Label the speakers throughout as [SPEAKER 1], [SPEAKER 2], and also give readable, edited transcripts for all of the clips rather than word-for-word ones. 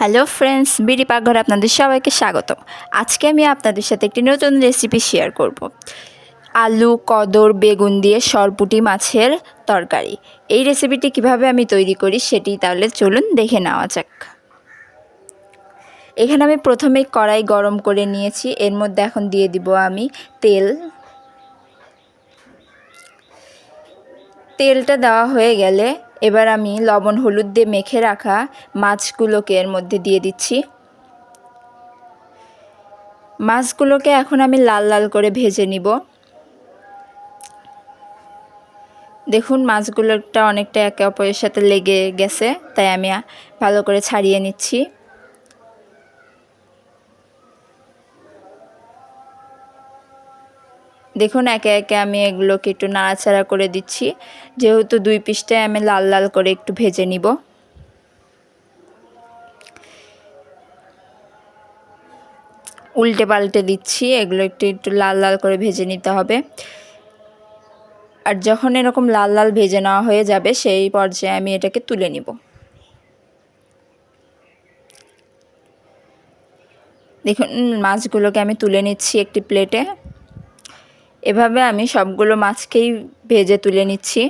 [SPEAKER 1] Hello friends, BD পাকঘরে আপনাদের সবাইকে স্বাগতম। আজকে আমি আপনাদের সাথে একটি নতুন রেসিপি শেয়ার করব। আলু, কদর, বেগুন দিয়ে সরপুটি মাছের তরকারি। এই রেসিপিটি কিভাবে আমি তৈরি করি সেটি তাহলে চলুন দেখে নেওয়া যাক। এখানে আমি প্রথমেই কড়াই গরম করে নিয়েছি। এর মধ্যে এখন দিয়ে দিব আমি তেল। তেলটা দেওয়া হয়ে গেলে এবার আমি লবণ হলুদ দিয়ে মেখে রাখা মাছগুলোকে এর মধ্যে দিয়ে দিচ্ছি। মাছগুলোকে এখন আমি লাল লাল করে ভেজে নিব। দেখুন মাছগুলোটা অনেকটা একে অপরের সাথে লেগে গেছে, তাই আমি ভালো করে ছাড়িয়ে নিচ্ছি। দেখুন একে একে আমি এগুলোকে একটু নাড়াচাড়া করে দিচ্ছি, যেহেতু দুই পিসটাই আমি লাল লাল করে একটু ভেজে নিব। উল্টে পাল্টে দিচ্ছি, এগুলো একটু একটু লাল লাল করে ভেজে নিতে হবে। আর যখন এরকম লাল লাল ভেজে নেওয়া হয়ে যাবে সেই পর্যায়ে আমি এটাকে তুলে নিব। দেখুন মাছগুলোকে আমি তুলে নিচ্ছি একটি প্লেটে। এভাবে আমি সবগুলো মাছকেই ভেজে তুলে নিচ্ছি।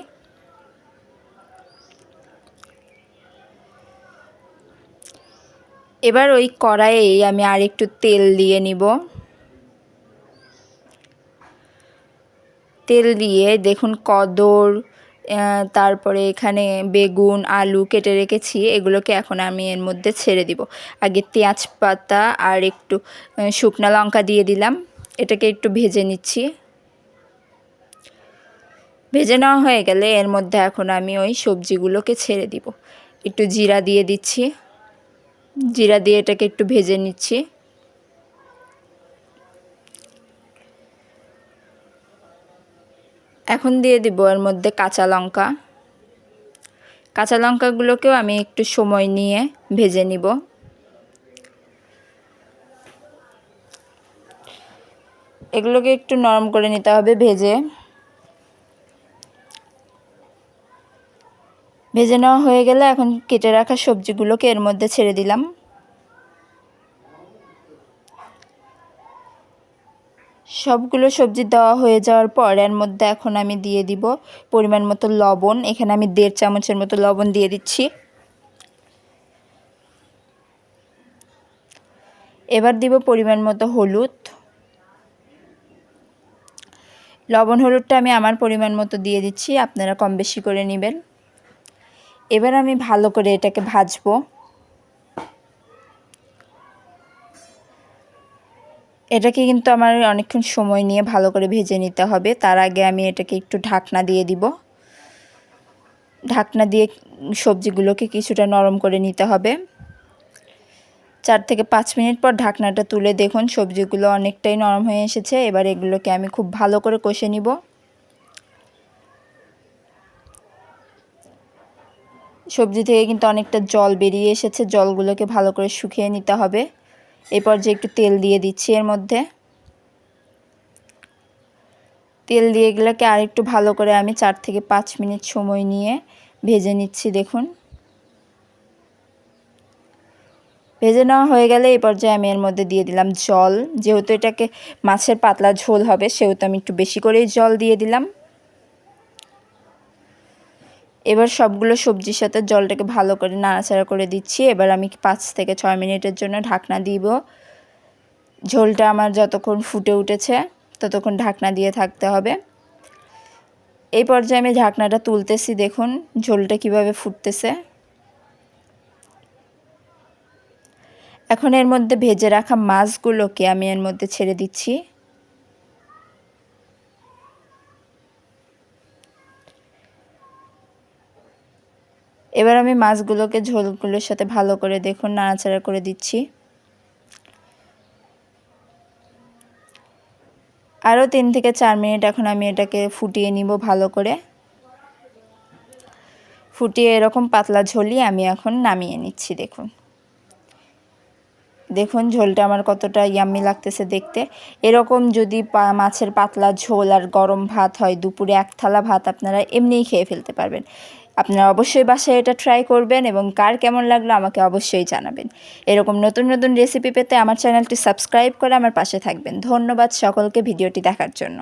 [SPEAKER 1] এবার ওই কড়াইয়ে আমি আর একটু তেল দিয়ে নিব। তেল দিয়ে দেখুন কদর, তারপরে এখানে বেগুন, আলু কেটে রেখেছি, এগুলোকে এখন আমি এর মধ্যে ছেড়ে দিব। আগে তেজপাতা আর একটু শুকনো লঙ্কা দিয়ে দিলাম। এটাকে একটু ভেজে নিচ্ছি। ভেজে নেওয়া হয়ে গেলে এর মধ্যে এখন আমি ওই সবজিগুলোকে ছেড়ে দিব। একটু জিরা দিয়ে দিচ্ছি। জিরা দিয়ে এটাকে একটু ভেজে নিচ্ছি। এখন দিয়ে দিব এর মধ্যে কাঁচা লঙ্কা। কাঁচা লঙ্কাগুলোকেও আমি একটু সময় নিয়ে ভেজে নিব। এগুলোকে একটু নরম করে নিতে হবে ভেজে নেওয়া হয়ে গেলে এখন কেটে রাখা সবজিগুলোকে এর মধ্যে ছেড়ে দিলাম। সবগুলো সবজি দেওয়া হয়ে যাওয়ার পর এর মধ্যে এখন আমি দিয়ে দিব পরিমাণ মতো লবণ। এখানে আমি 1.5 চামচের মতো লবণ দিয়ে দিচ্ছি। এবার দিব পরিমাণ মতো হলুদ। লবণ হলুদটা আমি আমার পরিমাণ মতো দিয়ে দিচ্ছি, আপনারা কম বেশি করে নেবেন। এবার আমি ভালো করে এটাকে ভাজবো। এটাকে কিন্তু আমার অনেকক্ষণ সময় নিয়ে ভালো করে ভেজে নিতে হবে। তার আগে আমি এটাকে একটু ঢাকনা দিয়ে দিব। ঢাকনা দিয়ে সবজিগুলোকে কিছুটা নরম করে নিতে হবে। 4 থেকে 5 মিনিট পর ঢাকনাটা তুলে দেখুন সবজিগুলো অনেকটাই নরম হয়ে এসেছে। এবার এগুলোকে আমি খুব ভালো করে কষে নিব। সবজি থেকে কিন্তু অনেকটা জল বেরিয়ে এসেছে, জলগুলোকে ভালো করে শুকিয়ে নিতে হবে। এই পর্যায়ে একটু তেল দিয়ে দিচ্ছি এর মধ্যে। তেল দিয়ে এগুলোকে আরেকটু ভালো করে আমি 4 থেকে 5 মিনিট সময় নিয়ে ভেজে নিচ্ছি। দেখুন ভেজে নেওয়া হয়ে গেলে এই পর্যায়ে আমি এর মধ্যে দিয়ে দিলাম জল। যেহেতু এটাকে মাছের পাতলা ঝোল হবে সেহেতু আমি একটু বেশি করেই জল দিয়ে দিলাম। এবার সবগুলো সবজির সাথে জলটাকে ভালো করে নাড়াচাড়া করে দিচ্ছি। এবার আমি 5 থেকে 6 মিনিটের জন্য ঢাকনা দিব। ঝোলটা আমার যতক্ষণ ফুটে উঠেছে ততক্ষণ ঢাকনা দিয়ে থাকতে হবে। এই পর্যায়ে আমি ঢাকনাটা তুলতেছি, দেখুন ঝোলটা কিভাবে ফুটতেছে। এখন এর মধ্যে ভেজে রাখা মাছগুলোকে আমি এর মধ্যে ছেড়ে দিচ্ছি। এবার আমি মাছগুলোকে ঝোলগুলোর সাথে ভালো করে দেখুন নাড়াচাড়া করে দিচ্ছি। আরও 3 থেকে 4 মিনিট এখন আমি এটাকে ফুটিয়ে নিব ভালো করে। ফুটিয়ে এরকম পাতলা ঝোলই আমি এখন নামিয়ে নিচ্ছি। দেখুন ঝোলটা আমার কতটা ইয়াম্মি লাগতেছে দেখতে। এরকম যদি মাছের পাতলা ঝোল আর গরম ভাত হয়, দুপুরে 1 থালা ভাত আপনারা এমনিই খেয়ে ফেলতে পারবেন। আপনারা অবশ্যই বাসায় এটা ট্রাই করবেন এবং কার কেমন লাগলো আমাকে অবশ্যই জানাবেন। এরকম নতুন নতুন রেসিপি পেতে আমার চ্যানেলটি সাবস্ক্রাইব করে আমার পাশে থাকবেন। ধন্যবাদ সকলকে ভিডিওটি দেখার জন্য।